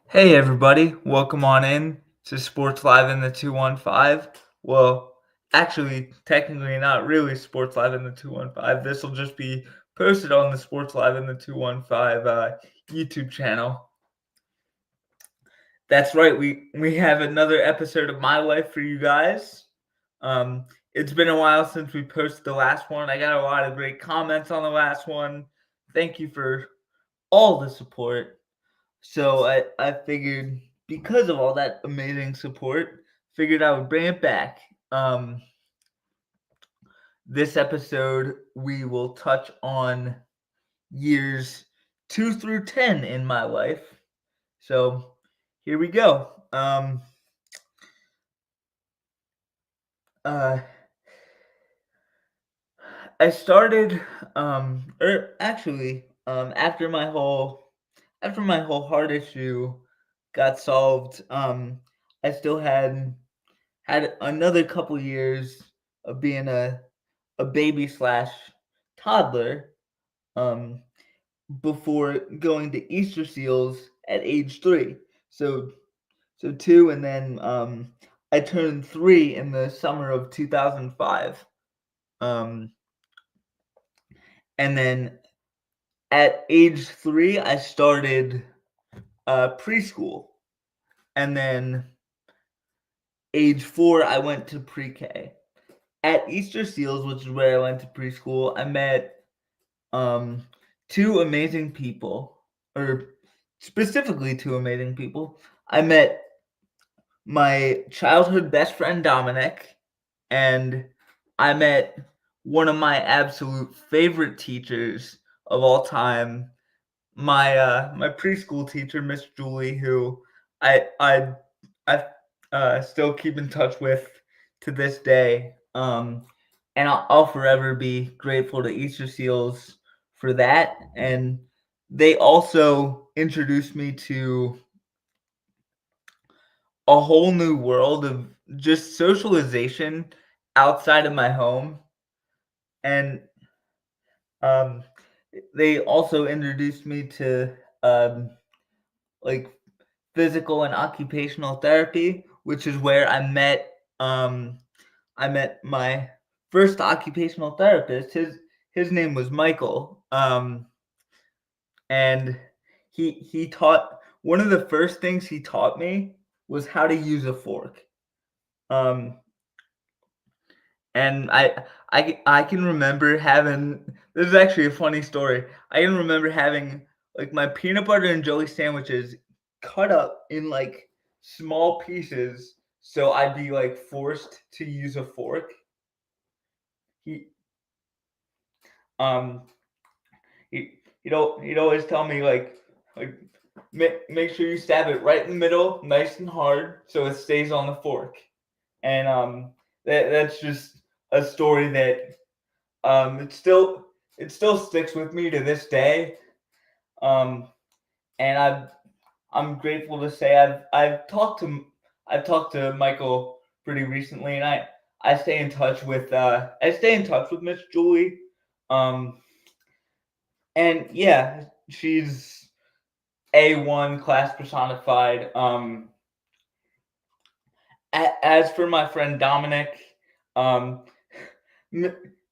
Hey everybody, welcome on in to Sports Live in the 215. Well, actually, technically not really Sports Live in the 215. This will just be posted on the Sports Live in the 215 YouTube channel. That's right, we have another episode of my life for you guys. It's been a while since we posted the last one. I got a lot of great comments on the last one. Thank you for all the support. So I figured because of all that amazing support, figured I would bring it back. This episode we will touch on years 2 through 10 in my life. So here we go. Uh, I started, after my whole heart issue got solved, I still had another couple years of being a baby slash toddler, um, before going to Easter Seals at age 3. So 2, and then I turned 3 in the summer of 2005. Um, and then at age 3, I started preschool, and then age 4, I went to pre-K. At Easter Seals, which is where I went to preschool, I met um, 2 amazing people, or specifically 2 amazing people. I met my childhood best friend Dominic, and I met one of my absolute favorite teachers of all time, my preschool teacher, Miss Julie, who I still keep in touch with to this day. And I'll forever be grateful to Easter Seals for that. And they also introduced me to a whole new world of just socialization outside of my home. And um, they also introduced me to um, like physical and occupational therapy, which is where I met my first occupational therapist. His name was Michael. And he taught one of the first things he taught me was how to use a fork. Um, and I can remember having, this is actually a funny story. I can remember having like my peanut butter and jelly sandwiches cut up in like small pieces, so I'd be like forced to use a fork. He um he'd always tell me like make sure you stab it right in the middle, nice and hard, so it stays on the fork. And that's just a story that it still sticks with me to this day. Um, and I'm grateful to say I've talked to Michael pretty recently, and I stay in touch with Miss Julie. Um, and yeah, she's A1 class personified. As for my friend Dominic, um,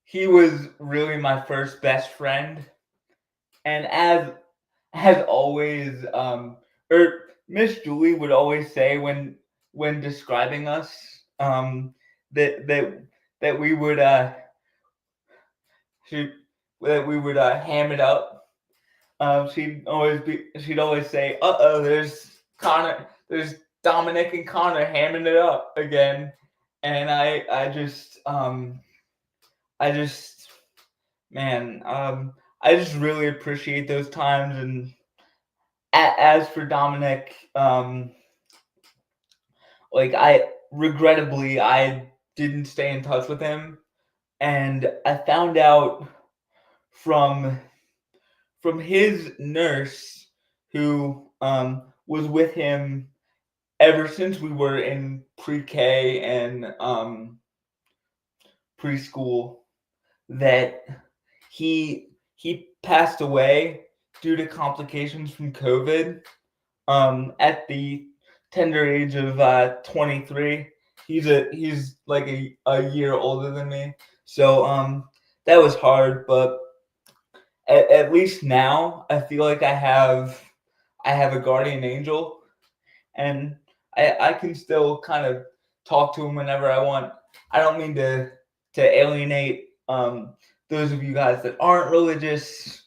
he was really my first best friend, and as always, Miss Julie would always say when describing us, that that we would she that we would ham it up. She'd always say, "Uh oh, there's Dominic and Connor hamming it up again," and I just man, I just really appreciate those times. And as for Dominic, like I didn't stay in touch with him, and I found out from his nurse who was with him ever since we were in pre-K and preschool, that he passed away due to complications from COVID. at the tender age of 23. He's like a year older than me, so that was hard. But at least now I feel like I have a guardian angel, and I can still kind of talk to him whenever I want. I don't mean to alienate those of you guys that aren't religious,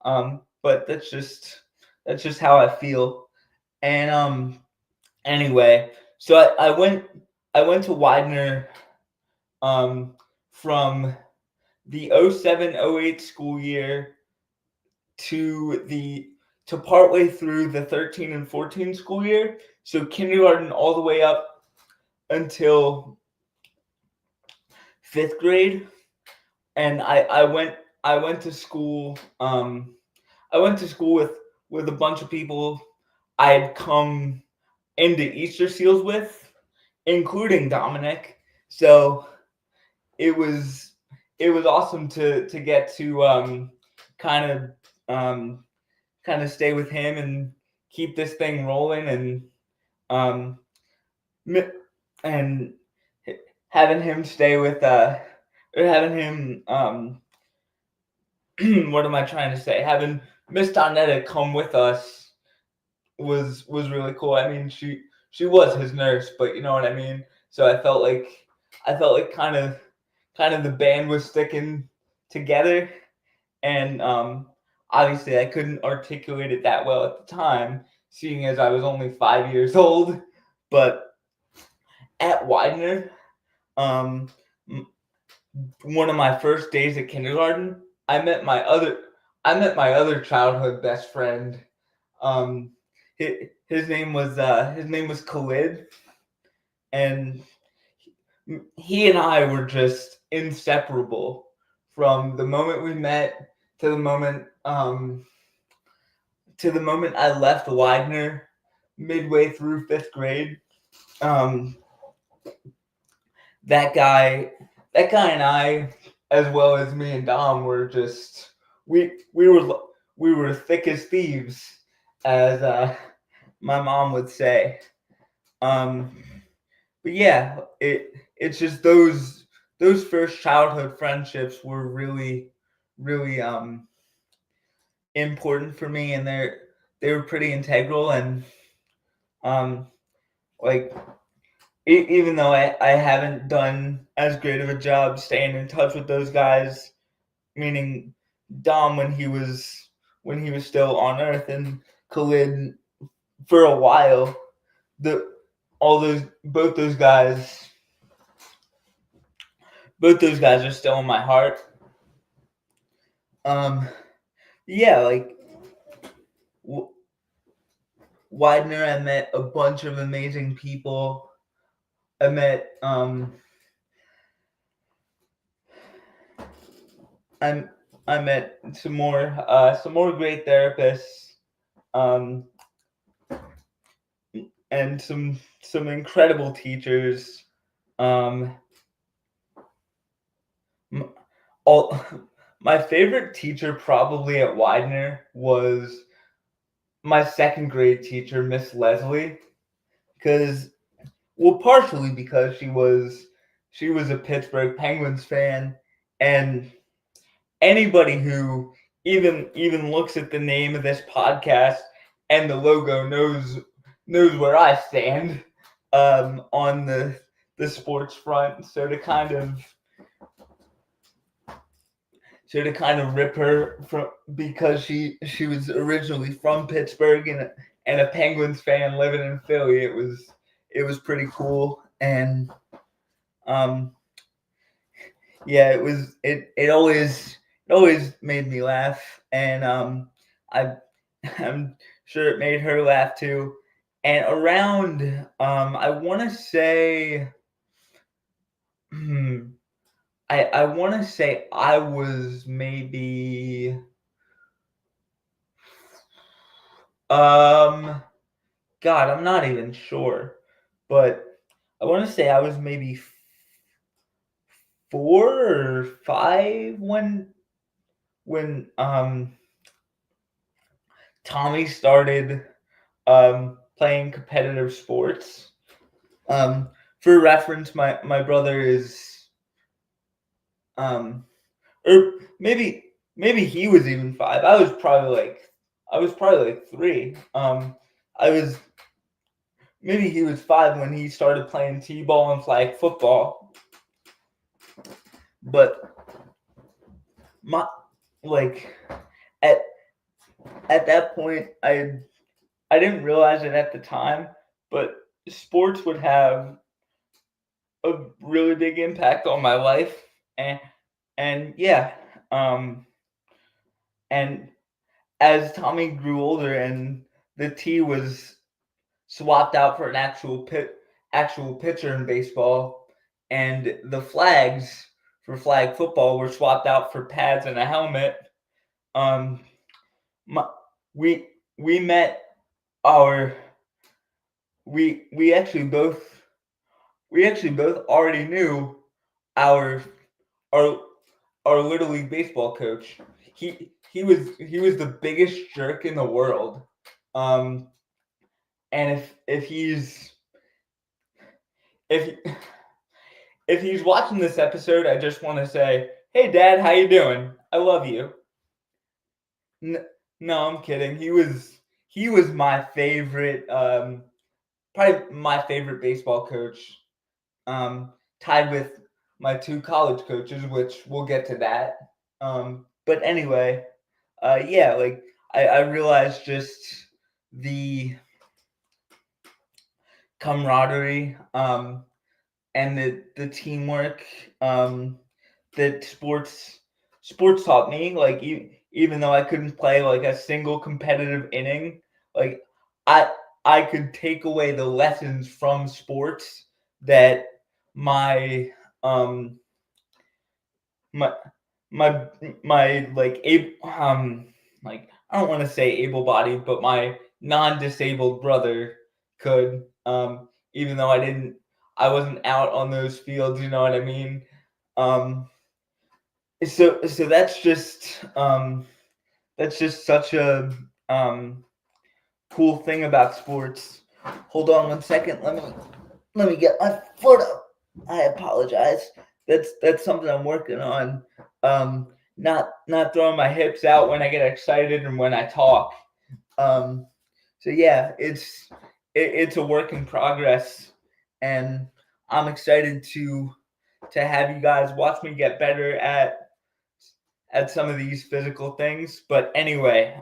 but that's just how I feel. And anyway, so I went to Widener from the 07-08 school year to the to partway through the 13 and 14 school year. So kindergarten all the way up until 5th grade. And I went to school I went to school with a bunch of people I had come into Easter Seals with, including Dominic. So it was awesome to get to kind of kind of stay with him and keep this thing rolling, and um and having him stay with or having him what am I trying to say? Having Miss Donetta come with us was really cool. I mean, she was his nurse, but you know what I mean. So I felt like kind of the band was sticking together, and obviously I couldn't articulate it that well at the time, seeing as I was only 5 years old. But at Widener, um, one of my first days at kindergarten, I met my other childhood best friend. Um, his name was Khalid, and he and I were just inseparable from the moment we met to the moment I left Widener midway through 5th grade. Um, that guy and I, as well as me and Dom, were just we were thick as thieves, as my mom would say. Um, but yeah, it's just those first childhood friendships were really important for me, and they were pretty integral, and um like even though I haven't done as great of a job staying in touch with those guys, meaning Dom when he was still on Earth, and Khalid for a while, the all those both those guys are still in my heart. Um, yeah, like Widener, I met a bunch of amazing people. I met I'm I met some more great therapists, um, and some incredible teachers. Um, all my favorite teacher probably at Widener was my 2nd grade teacher, Miss Leslie, because partially because she was a Pittsburgh Penguins fan, and anybody who even looks at the name of this podcast and the logo knows where I stand on the sports front. So to kind of rip her from, because she was originally from Pittsburgh and a Penguins fan living in Philly, it was pretty cool. And um yeah, it always made me laugh, and I I'm sure it made her laugh too. And around I want to say I want to say I was maybe um God, I'm not even sure, but I want to say I was maybe 4 or 5 when Tommy started playing competitive sports. For reference, my brother is or maybe he was even 5. I was probably like 3. I was maybe he was 5 when he started playing t-ball and flag football. But my like at that point, I didn't realize it at the time, but sports would have a really big impact on my life, and yeah, and as Tommy grew older and the T was swapped out for an actual pitcher in baseball, and the flags for flag football were swapped out for pads and a helmet. Um, my, we we met our we actually both already knew our our Little League baseball coach. He was the biggest jerk in the world. And if he's if if he's watching this episode, I just want to say, hey, Dad, how you doing? I love you. No, I'm kidding. He was my favorite, probably my favorite baseball coach, tied with my 2 college coaches, which we'll get to that. But anyway, yeah, like I realized just the camaraderie, and the teamwork, that sports taught me. Like even though I couldn't play like a single competitive inning, like I could take away the lessons from sports that my my my like I don't want to say able-bodied, but my non-disabled brother could, even though I wasn't out on those fields, you know what I mean? So that's just such a cool thing about sports. Hold on 1 second. Let me get my foot up. I apologize. That's something I'm working on. Not throwing my hips out when I get excited and when I talk. So yeah, it's a work in progress, and I'm excited to have you guys watch me get better at some of these physical things. But anyway,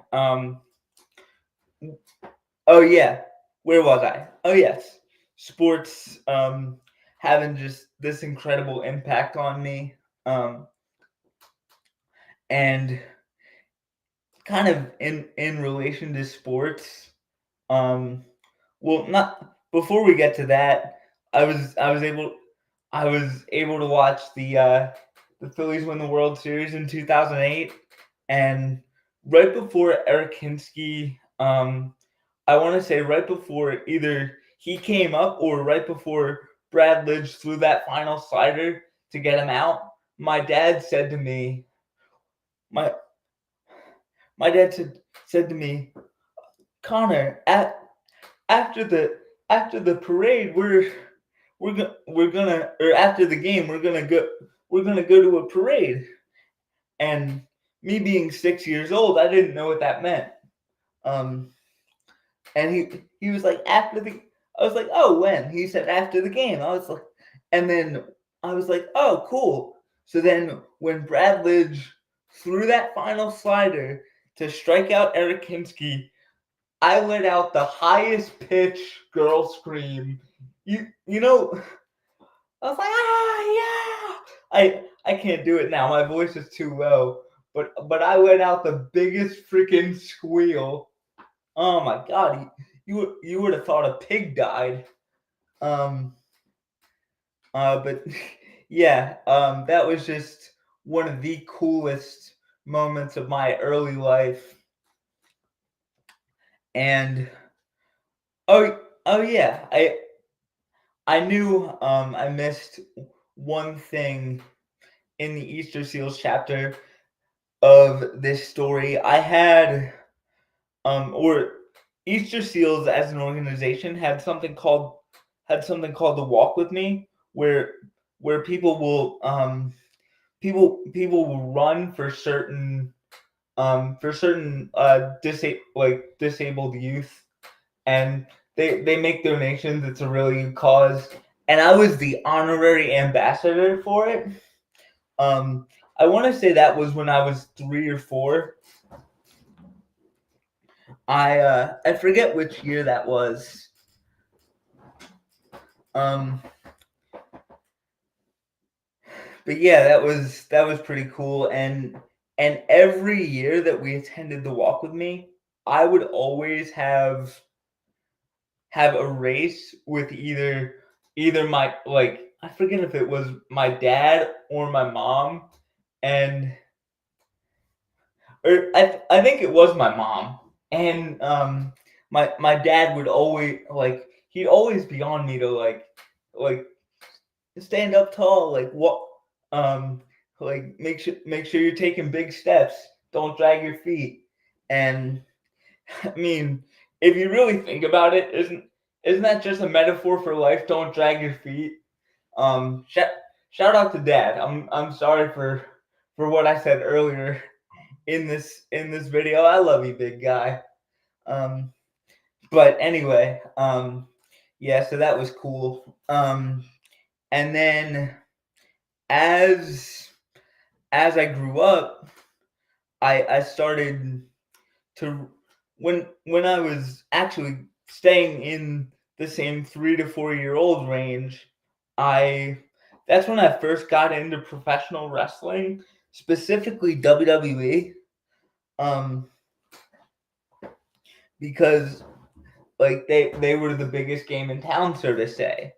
oh yeah, where was I? Oh yes, sports having just this incredible impact on me, and kind of in relation to sports. Well, not before we get to that. I was able to watch the Phillies win the World Series in 2008, and right before Eric Hinske, I want to say right before either he came up or right before Brad Lidge threw that final slider to get him out, my dad said to me, my my dad said to me, Connor, after the parade, we're gonna, or after the game, we're gonna go to a parade. And me being 6 years old, I didn't know what that meant. And he was like, after the, I was like, oh, when? He said after the game. I was like, and then I was like, oh, cool. So then when Brad Lidge threw that final slider to strike out Eric Hinske, I let out the highest pitch girl scream. You know, I was like, yeah. I can't do it now. My voice is too low. But I let out the biggest freaking squeal. Oh my god, you would have thought a pig died. But yeah, that was just one of the coolest moments of my early life. And oh yeah, I knew I missed one thing in the Easter Seals chapter of this story. I had or Easter Seals as an organization had something called the Walk With Me, where people will people will run for certain disabled youth, and they make donations. It's a really good cause, and I was the honorary ambassador for it. I want to say that was when I was 3 or 4. I forget which year that was. But yeah, that was pretty cool. And every year that we attended the Walk With Me, I would always have a race with either my, like, I forget if it was my dad or my mom, and or I think it was my mom. And my dad would always, like, he'd always be on me to like stand up tall, like what, um like make sure you're taking big steps, don't drag your feet. And I mean, if you really think about it, isn't that just a metaphor for life? Don't drag your feet. Shout out to dad. I'm sorry for what I said earlier in this video. I love you, big guy. um but anyway, yeah, so that was cool. And then as I grew up, I started to, when I was actually staying in the same 3 to 4 year old range, I that's when I first got into professional wrestling, specifically WWE. Um, because like they were the biggest game in town, so to say.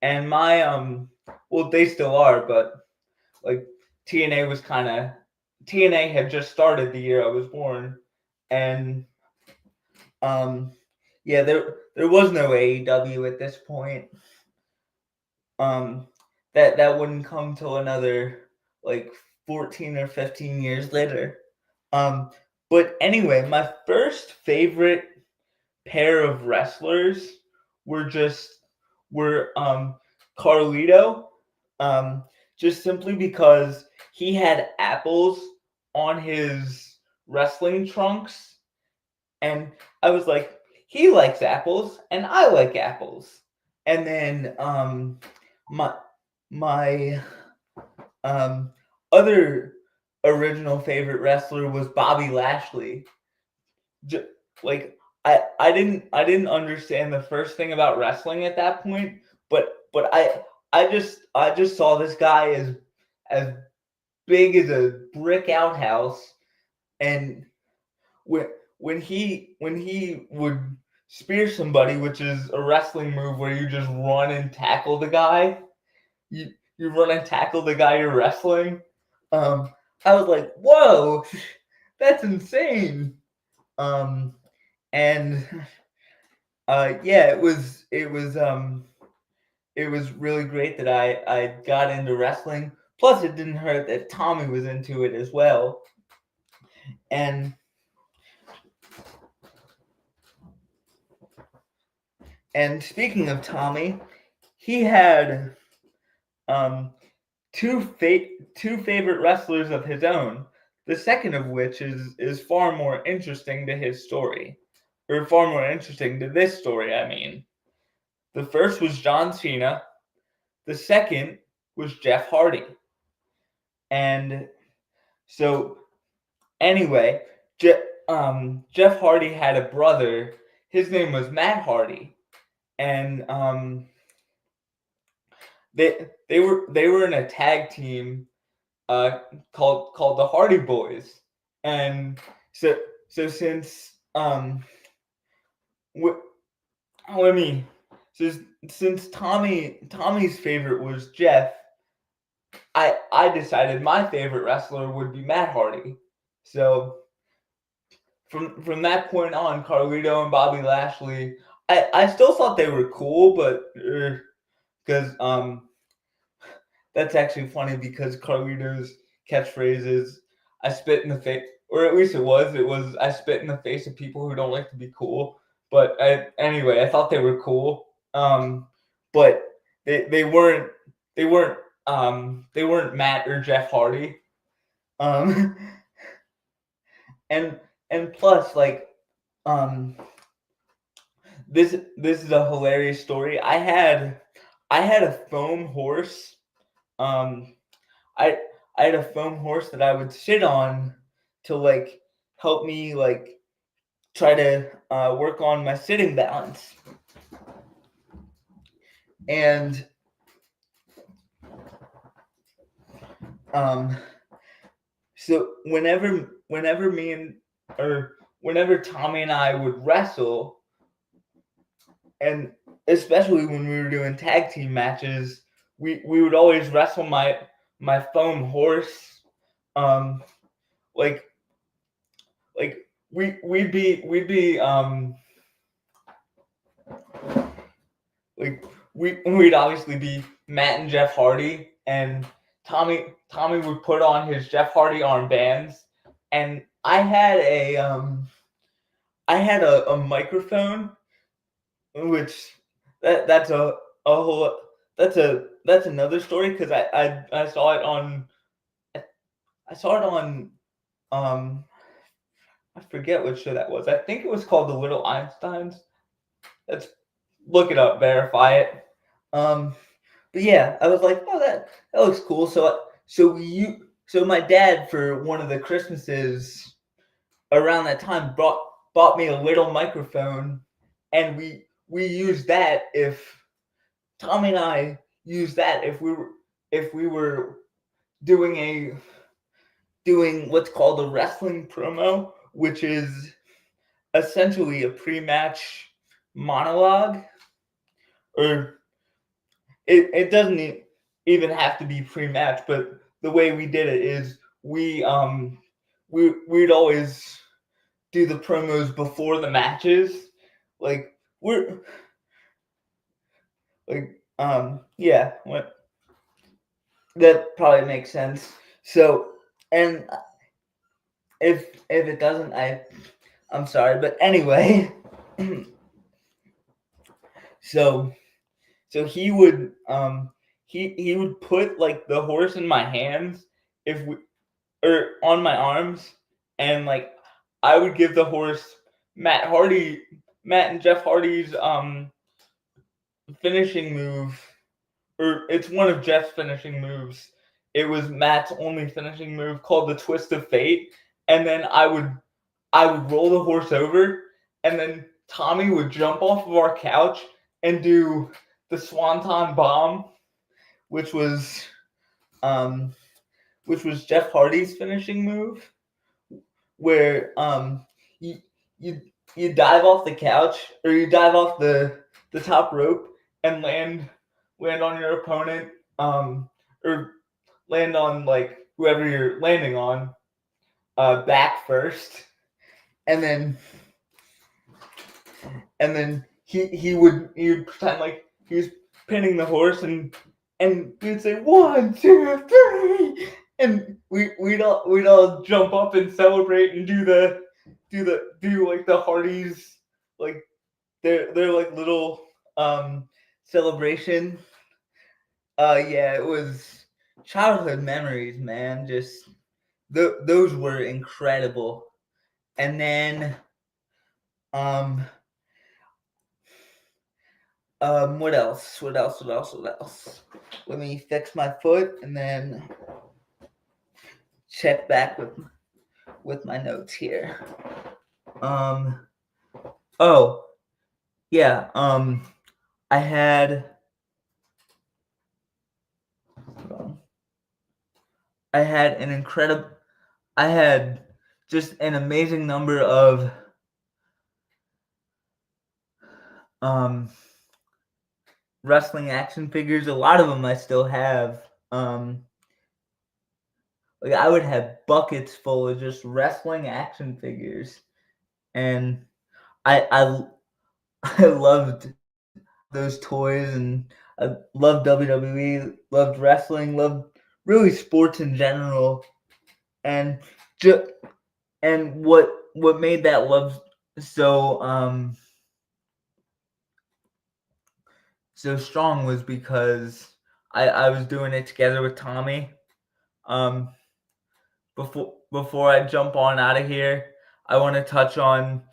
And my well, they still are, but like TNA was kind of TNA had just started the year I was born. And yeah, there was no AEW at this point. That wouldn't come till another like 14 or 15 years later. But anyway, my first favorite pair of wrestlers were Carlito, just simply because he had apples on his wrestling trunks, and I was like, he likes apples and I like apples. And then my my um other original favorite wrestler was Bobby Lashley. J- like I didn't understand the first thing about wrestling at that point, but I just saw this guy as big as a brick outhouse. And when when he would spear somebody, which is a wrestling move where you just run and tackle the guy, you run and tackle the guy you're wrestling. I was like, whoa, that's insane. Um, and yeah, it was really great that I got into wrestling. Plus, it didn't hurt that Tommy was into it as well. And speaking of Tommy, he had um, two favorite wrestlers of his own. The second of which is far more interesting to his story, or far more interesting to this story. I mean, the first was John Cena. The second was Jeff Hardy. And so, anyway, Jeff Hardy had a brother. His name was Matt Hardy, and they were in a tag team called the Hardy Boys. And so since let me so since Tommy's favorite was Jeff, I decided my favorite wrestler would be Matt Hardy. So from that point on, Carlito and Bobby Lashley, I still thought they were cool, but because that's actually funny, because Carlito's catchphrase is "I spit in the face," or at least it was "I spit in the face of people who don't like to be cool." But anyway, I thought they were cool. But they weren't Matt or Jeff Hardy. Um, and plus, like, this is a hilarious story. I had a foam horse. I had a foam horse that I would sit on to, like, help me, like, try to work on my sitting balance. And so whenever Tommy and I would wrestle, and especially when we were doing tag team matches, we would always wrestle my foam horse. Like we'd be like we'd obviously be Matt and Jeff Hardy, and Tommy would put on his Jeff Hardy armbands, and I had a microphone, which that's a whole that's another story, because I saw it on I forget which show that was. I think it was called The Little Einsteins. Let's look it up, verify it. But yeah, I was like, oh, that looks cool. So my dad, for one of the Christmases around that time, bought me a little microphone, and we used that Tommy and I used that if we were doing what's called a wrestling promo, which is essentially a pre-match monologue. Or it doesn't even have to be pre-match, but the way we did it is we'd always do the promos before the matches. Like, yeah, that probably makes sense. So, and if it doesn't, I'm sorry, but anyway. So he would he would put, like, the horse in my hands, or on my arms, and, like, I would give the horse Matt and Jeff Hardy's finishing move, or it's one of Jeff's finishing moves. It was Matt's only finishing move, called the Twist of Fate, and then I would roll the horse over, and then Tommy would jump off of our couch and do the Swanton Bomb, which was Jeff Hardy's finishing move, where you dive off the couch, or you dive off the top rope and land on your opponent, or land on, like, whoever you're landing on, back first, and then he would pretend like he was pinning the horse, and we'd say 1, 2, 3, and we'd all jump up and celebrate and do like the Hardys, like, their like little celebration. Yeah, it was childhood memories, man. Just those were incredible. And then what else? Let me fix my foot and then check back with my notes here. Oh, yeah. I had just an amazing number of wrestling action figures. A lot of them I still have. Like, I would have buckets full of just wrestling action figures, and I loved those toys, and I loved WWE, loved wrestling, loved really sports in general, and what made that love so so strong was because I was doing it together with Tommy. Before I jump on out of here, I want to touch on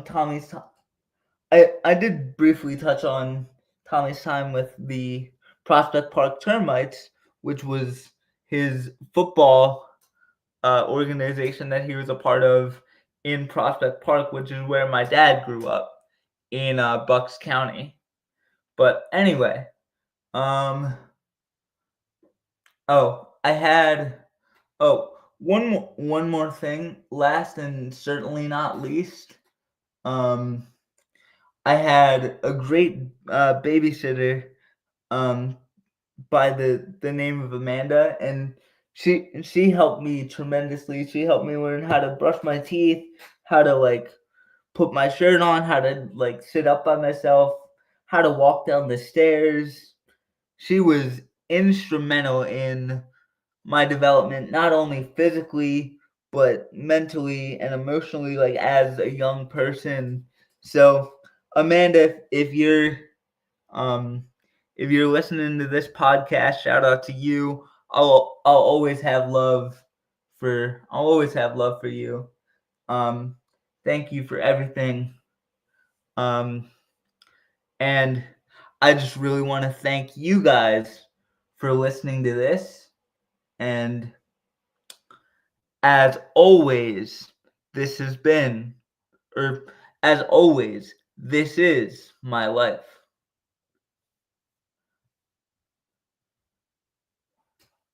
Tommy's. I did briefly touch on Tommy's time with the Prospect Park Termites, which was his football organization that he was a part of in Prospect Park, which is where my dad grew up in Bucks County. But anyway, oh, one more thing, last and certainly not least. I had a great babysitter by the name of Amanda, and she helped me tremendously. She helped me learn how to brush my teeth, how to like put my shirt on, how to like sit up by myself, how to walk down the stairs. She was instrumental in my development, not only physically but mentally and emotionally, like as a young person. So Amanda, if you're listening to this podcast, shout out to you. I'll always have love for you. Thank you for everything. And I just really want to thank you guys for listening to this. And as always, this is my life.